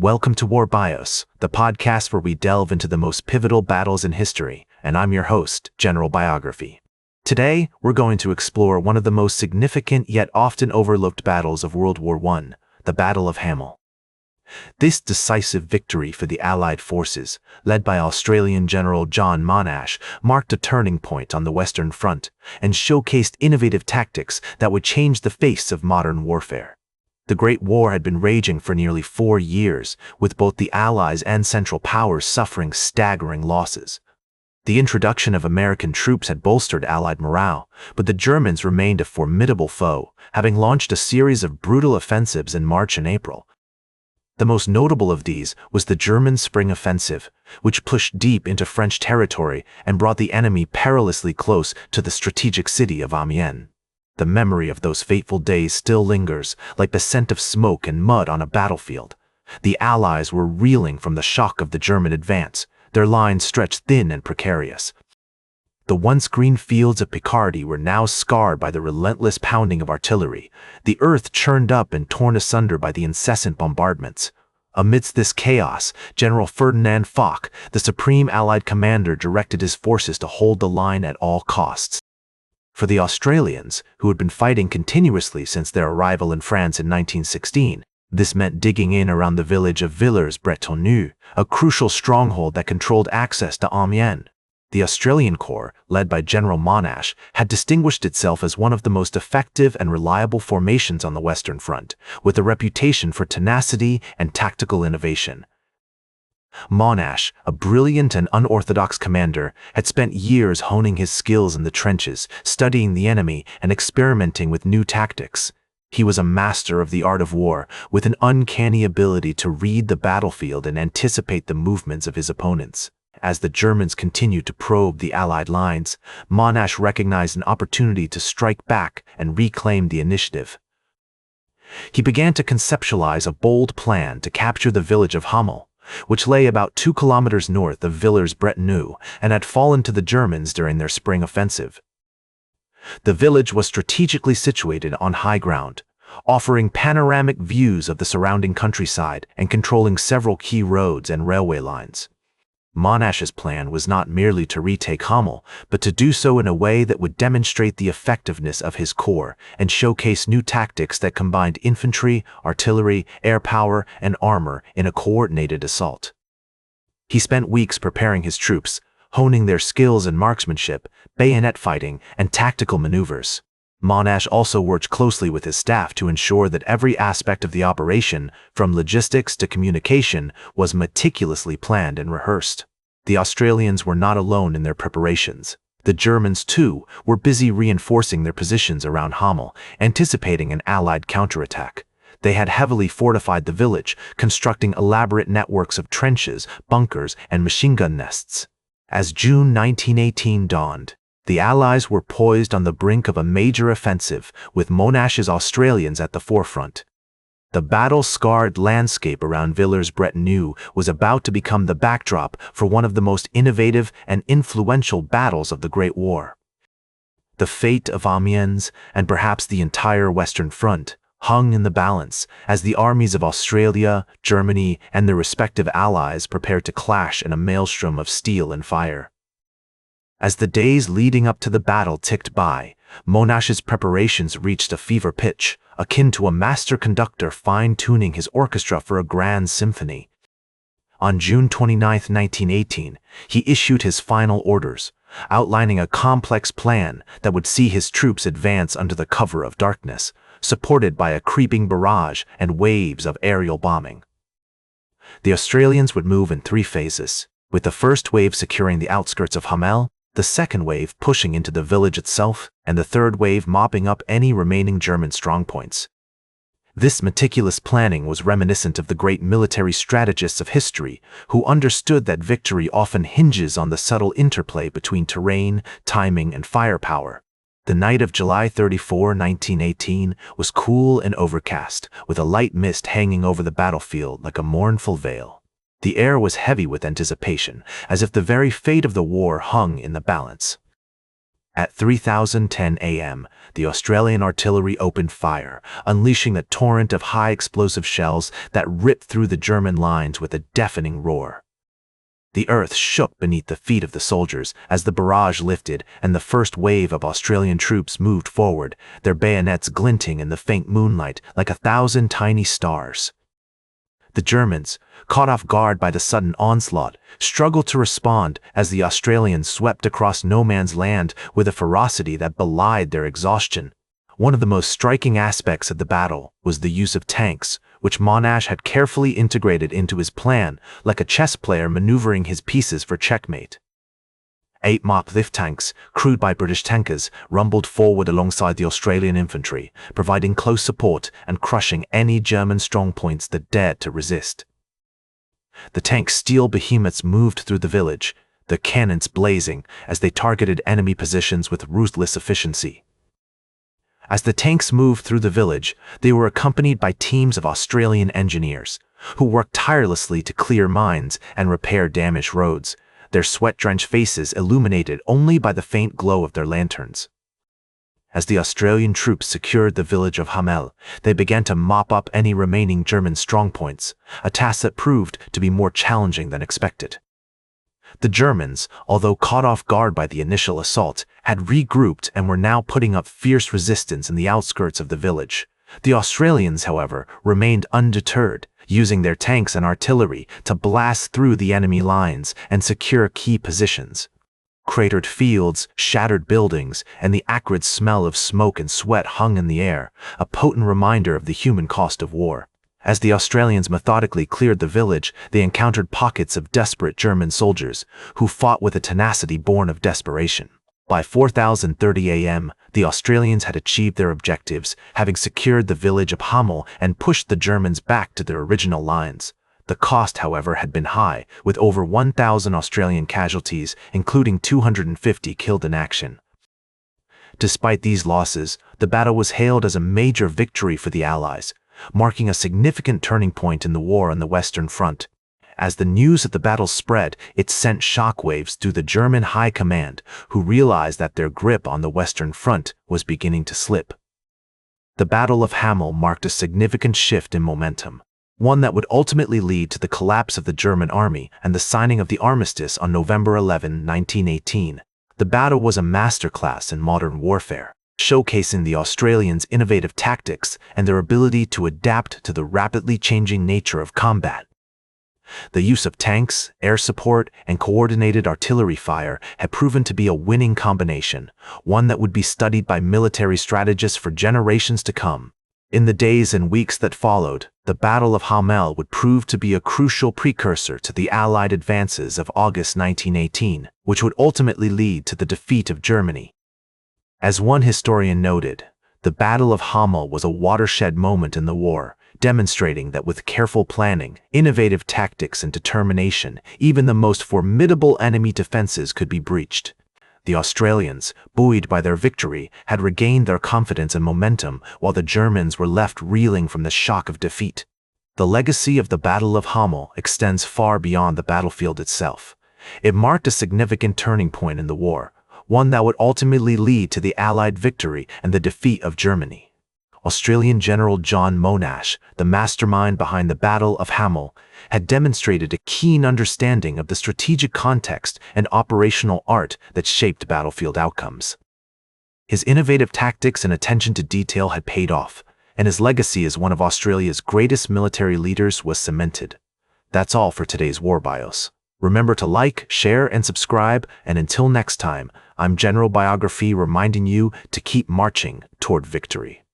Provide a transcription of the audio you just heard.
Welcome to War Bios, the podcast where we delve into the most pivotal battles in history, and I'm your host, General Biography. Today, we're going to explore one of the most significant yet often overlooked battles of World War I, the Battle of Hamel. This decisive victory for the Allied forces, led by Australian General John Monash, marked a turning point on the Western Front and showcased innovative tactics that would change the face of modern warfare. The Great War had been raging for nearly 4 years, with both the Allies and Central Powers suffering staggering losses. The introduction of American troops had bolstered Allied morale, but the Germans remained a formidable foe, having launched a series of brutal offensives in March and April. The most notable of these was the German Spring Offensive, which pushed deep into French territory and brought the enemy perilously close to the strategic city of Amiens. The memory of those fateful days still lingers, like the scent of smoke and mud on a battlefield. The Allies were reeling from the shock of the German advance, their lines stretched thin and precarious. The once green fields of Picardy were now scarred by the relentless pounding of artillery, the earth churned up and torn asunder by the incessant bombardments. Amidst this chaos, General Ferdinand Foch, the supreme Allied commander, directed his forces to hold the line at all costs. For the Australians, who had been fighting continuously since their arrival in France in 1916, this meant digging in around the village of Villers-Bretonneux, a crucial stronghold that controlled access to Amiens. The Australian Corps, led by General Monash, had distinguished itself as one of the most effective and reliable formations on the Western Front, with a reputation for tenacity and tactical innovation. Monash, a brilliant and unorthodox commander, had spent years honing his skills in the trenches, studying the enemy and experimenting with new tactics. He was a master of the art of war, with an uncanny ability to read the battlefield and anticipate the movements of his opponents. As the Germans continued to probe the Allied lines, Monash recognized an opportunity to strike back and reclaim the initiative. He began to conceptualize a bold plan to capture the village of Hamel, which lay about 2 kilometers north of Villers-Bretonneux and had fallen to the Germans during their spring offensive. The village was strategically situated on high ground, offering panoramic views of the surrounding countryside and controlling several key roads and railway lines. Monash's plan was not merely to retake Hamel, but to do so in a way that would demonstrate the effectiveness of his corps and showcase new tactics that combined infantry, artillery, air power, and armor in a coordinated assault. He spent weeks preparing his troops, honing their skills in marksmanship, bayonet fighting, and tactical maneuvers. Monash also worked closely with his staff to ensure that every aspect of the operation, from logistics to communication, was meticulously planned and rehearsed. The Australians were not alone in their preparations. The Germans, too, were busy reinforcing their positions around Hamel, anticipating an Allied counterattack. They had heavily fortified the village, constructing elaborate networks of trenches, bunkers, and machine gun nests. As June 1918 dawned, the Allies were poised on the brink of a major offensive, with Monash's Australians at the forefront. The battle-scarred landscape around Villers-Bretonneux was about to become the backdrop for one of the most innovative and influential battles of the Great War. The fate of Amiens, and perhaps the entire Western Front, hung in the balance as the armies of Australia, Germany, and their respective allies prepared to clash in a maelstrom of steel and fire. As the days leading up to the battle ticked by, Monash's preparations reached a fever pitch, akin to a master conductor fine-tuning his orchestra for a grand symphony. On June 29, 1918, he issued his final orders, outlining a complex plan that would see his troops advance under the cover of darkness, supported by a creeping barrage and waves of aerial bombing. The Australians would move in 3 phases, with the first wave securing the outskirts of Hamel, the second wave pushing into the village itself, and the third wave mopping up any remaining German strongpoints. This meticulous planning was reminiscent of the great military strategists of history, who understood that victory often hinges on the subtle interplay between terrain, timing, and firepower. The night of July 34, 1918 was cool and overcast, with a light mist hanging over the battlefield like a mournful veil. The air was heavy with anticipation, as if the very fate of the war hung in the balance. At 3:10 a.m., the Australian artillery opened fire, unleashing a torrent of high explosive shells that ripped through the German lines with a deafening roar. The earth shook beneath the feet of the soldiers as the barrage lifted and the first wave of Australian troops moved forward, their bayonets glinting in the faint moonlight like 1,000 tiny stars. The Germans, caught off guard by the sudden onslaught, struggled to respond as the Australians swept across no man's land with a ferocity that belied their exhaustion. One of the most striking aspects of the battle was the use of tanks, which Monash had carefully integrated into his plan, like a chess player maneuvering his pieces for checkmate. 8 Mach-lift tanks, crewed by British tankers, rumbled forward alongside the Australian infantry, providing close support and crushing any German strongpoints that dared to resist. The tank steel behemoths moved through the village, their cannons blazing as they targeted enemy positions with ruthless efficiency. As the tanks moved through the village, they were accompanied by teams of Australian engineers, who worked tirelessly to clear mines and repair damaged roads, their sweat-drenched faces illuminated only by the faint glow of their lanterns. As the Australian troops secured the village of Hamel, they began to mop up any remaining German strongpoints, a task that proved to be more challenging than expected. The Germans, although caught off guard by the initial assault, had regrouped and were now putting up fierce resistance in the outskirts of the village. The Australians, however, remained undeterred, using their tanks and artillery to blast through the enemy lines and secure key positions. Cratered fields, shattered buildings, and the acrid smell of smoke and sweat hung in the air, a potent reminder of the human cost of war. As the Australians methodically cleared the village, they encountered pockets of desperate German soldiers who fought with a tenacity born of desperation. By 4:30 a.m., the Australians had achieved their objectives, having secured the village of Hamel and pushed the Germans back to their original lines. The cost, however, had been high, with over 1,000 Australian casualties, including 250 killed in action. Despite these losses, the battle was hailed as a major victory for the Allies, marking a significant turning point in the war on the Western Front. As the news of the battle spread, it sent shockwaves through the German High Command, who realized that their grip on the Western Front was beginning to slip. The Battle of Hamel marked a significant shift in momentum, one that would ultimately lead to the collapse of the German army and the signing of the armistice on November 11, 1918. The battle was a masterclass in modern warfare, showcasing the Australians' innovative tactics and their ability to adapt to the rapidly changing nature of combat. The use of tanks, air support, and coordinated artillery fire had proven to be a winning combination, one that would be studied by military strategists for generations to come. In the days and weeks that followed, the Battle of Hamel would prove to be a crucial precursor to the Allied advances of August 1918, which would ultimately lead to the defeat of Germany. As one historian noted, the Battle of Hamel was a watershed moment in the war, demonstrating that with careful planning, innovative tactics, and determination, even the most formidable enemy defenses could be breached. The Australians, buoyed by their victory, had regained their confidence and momentum, while the Germans were left reeling from the shock of defeat. The legacy of the Battle of Hamel extends far beyond the battlefield itself. It marked a significant turning point in the war, one that would ultimately lead to the Allied victory and the defeat of Germany. Australian General John Monash, the mastermind behind the Battle of Hamel, had demonstrated a keen understanding of the strategic context and operational art that shaped battlefield outcomes. His innovative tactics and attention to detail had paid off, and his legacy as one of Australia's greatest military leaders was cemented. That's all for today's War Bios. Remember to like, share, and subscribe, and until next time, I'm General Biography reminding you to keep marching toward victory.